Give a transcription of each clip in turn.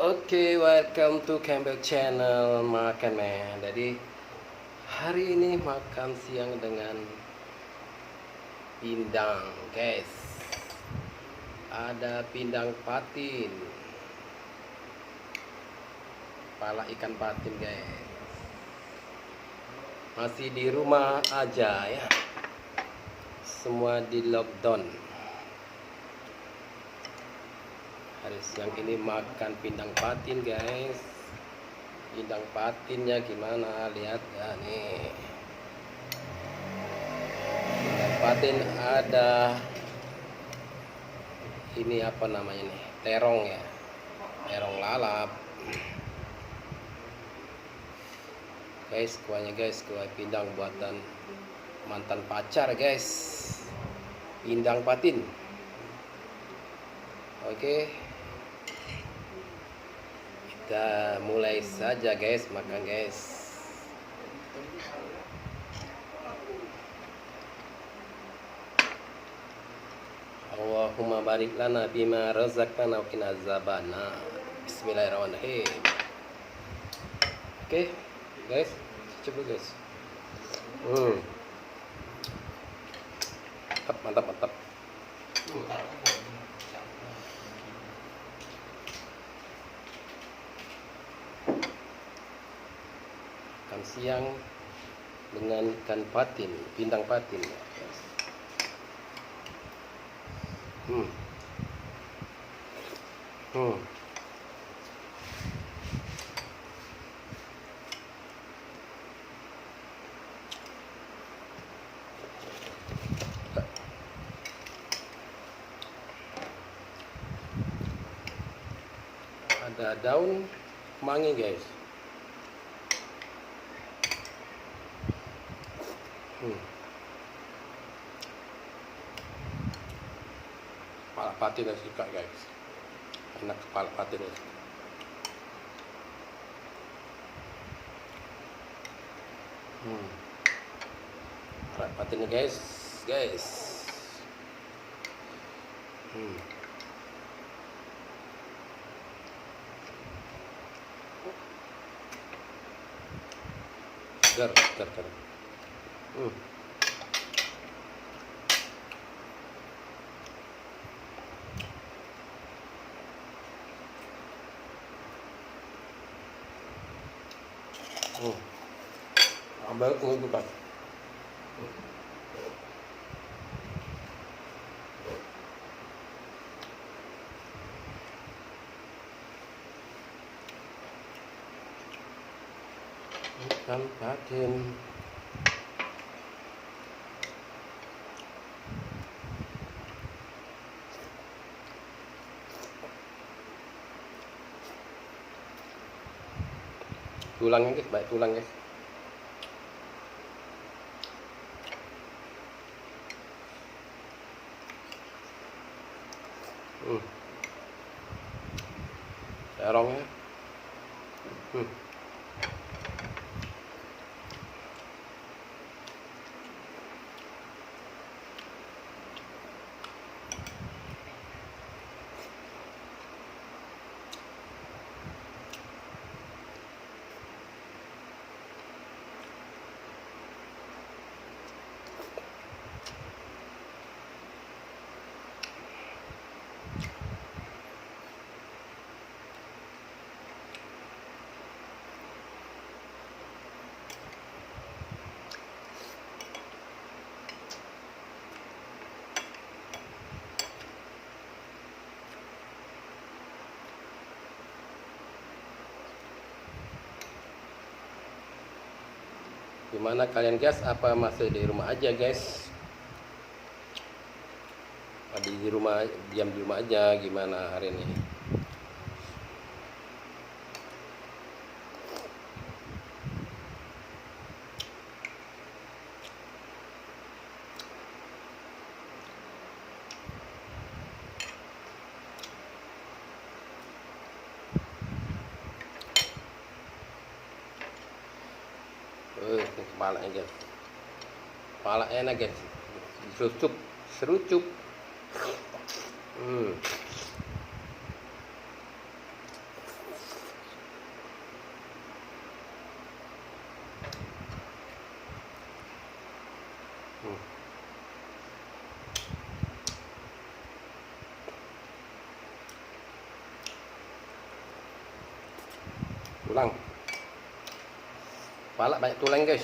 Oke, welcome to Campbell Channel Makan Men. Jadi hari ini makan siang dengan pindang, guys. Ada pindang patin, kepala ikan patin, guys. Masih di rumah aja ya. Semua di lockdown. Hari siang ini makan pindang patin, guys. Pindang patinnya gimana, lihat ya nih. Pindang patin ada ini apa namanya nih, terong ya, terong lalap, guys. Kuahnya, guys, kuah pindang buatan mantan pacar, guys. Pindang patin. Oke, kita mulai saja, guys, makan, guys. Allahumma barik lana bima razaqtana wa qina azabannar. Bismillahirrahmanirrahim. Oke, guys, coba, guys. Mantap, mantap. Makan siang dengan ikan patin, pindang patin. Ada daun kemangi, guys. Kepala patin saya suka, guys. Enak kepala patin. Kepala patinnya, guys. Segar. Ambil mengumpulkan. Ikan patin. Tulangnya, guys, baik tulang, guys. Terongnya. Gimana kalian, guys? Apa masih di rumah aja, guys? Di rumah, diam di rumah aja, gimana hari ini? Kepalanya, guys. Kepala enak, guys. Serucup. tulang. Kepala banyak tulang guys.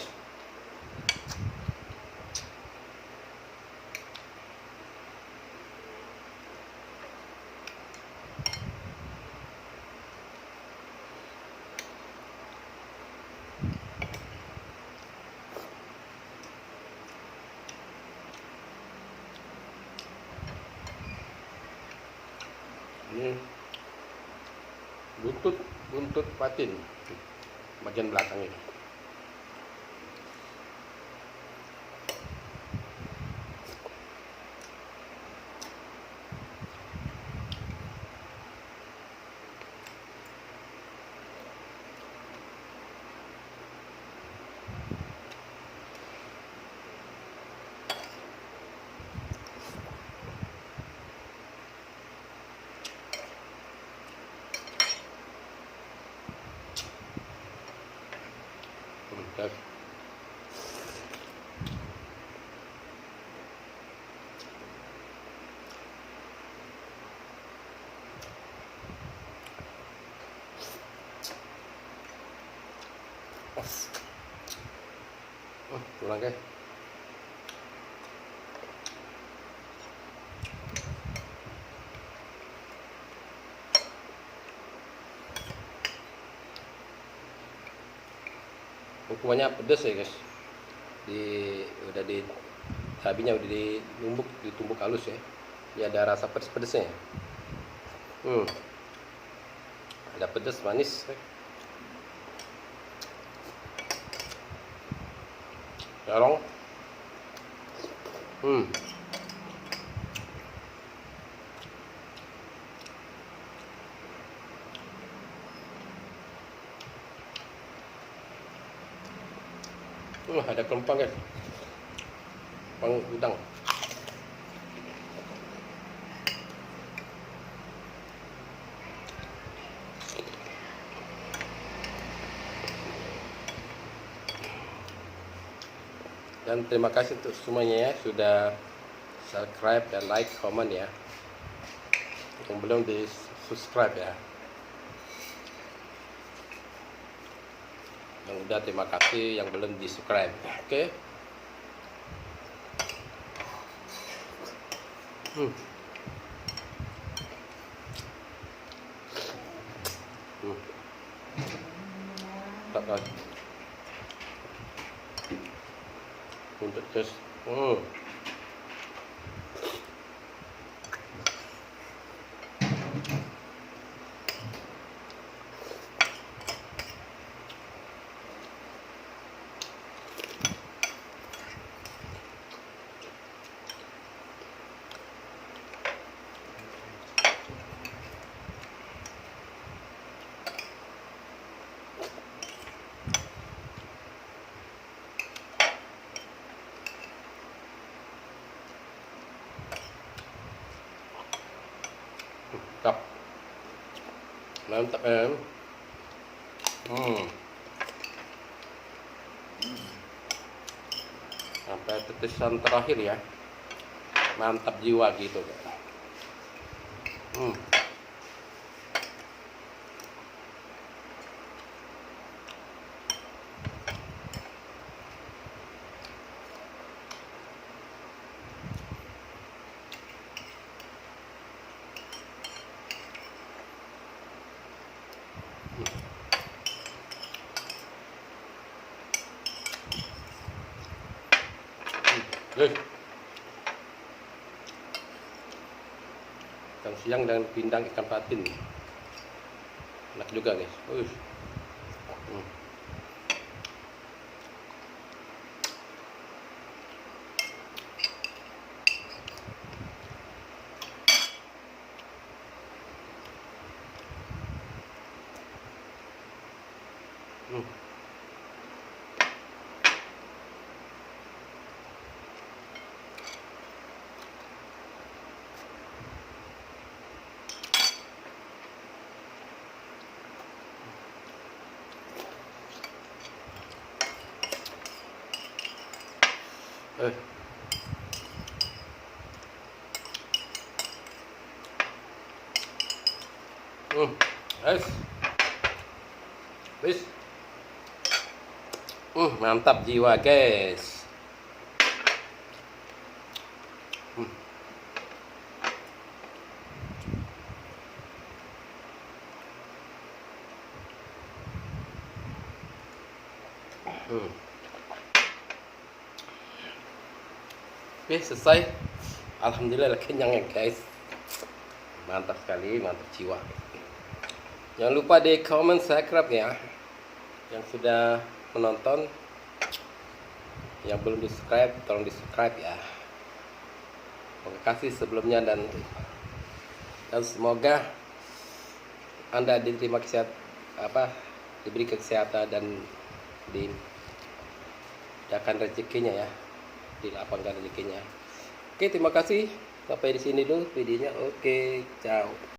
Ini buntut patin bagian belakang ini. Guys. Tulang guys. Hukumannya pedas ya guys. Udah di cabinya udah ditumbuk halus ya. Ini ada rasa pedas-pedasnya. Ada pedas manis. Garong. Ada kelempang guys. Kelempang udang. Dan terima kasih untuk semuanya ya sudah subscribe dan like, comment ya. Yang belum di subscribe ya. Yang udah terima kasih, yang belum di subscribe. Oke. Tak untuk guys. Mantap kan? Sampai tetesan terakhir ya, mantap jiwa gitu. Ikan siang dan pindang ikan patin, enak juga guys. Guys, Wis. Mantap jiwa, guys. Oke, selesai. Alhamdulillah kenyang ya, guys. Mantap sekali, mantap jiwa. Jangan lupa di komen, subscribe ya. Yang sudah menonton, yang belum di subscribe, tolong di subscribe ya. Terima kasih sebelumnya, dan semoga Anda diberi kesehatan dan didapatkan rezekinya ya, dilapangkan rezekinya. Oke, terima kasih. Sampai di sini dulu videonya. Oke, ciao.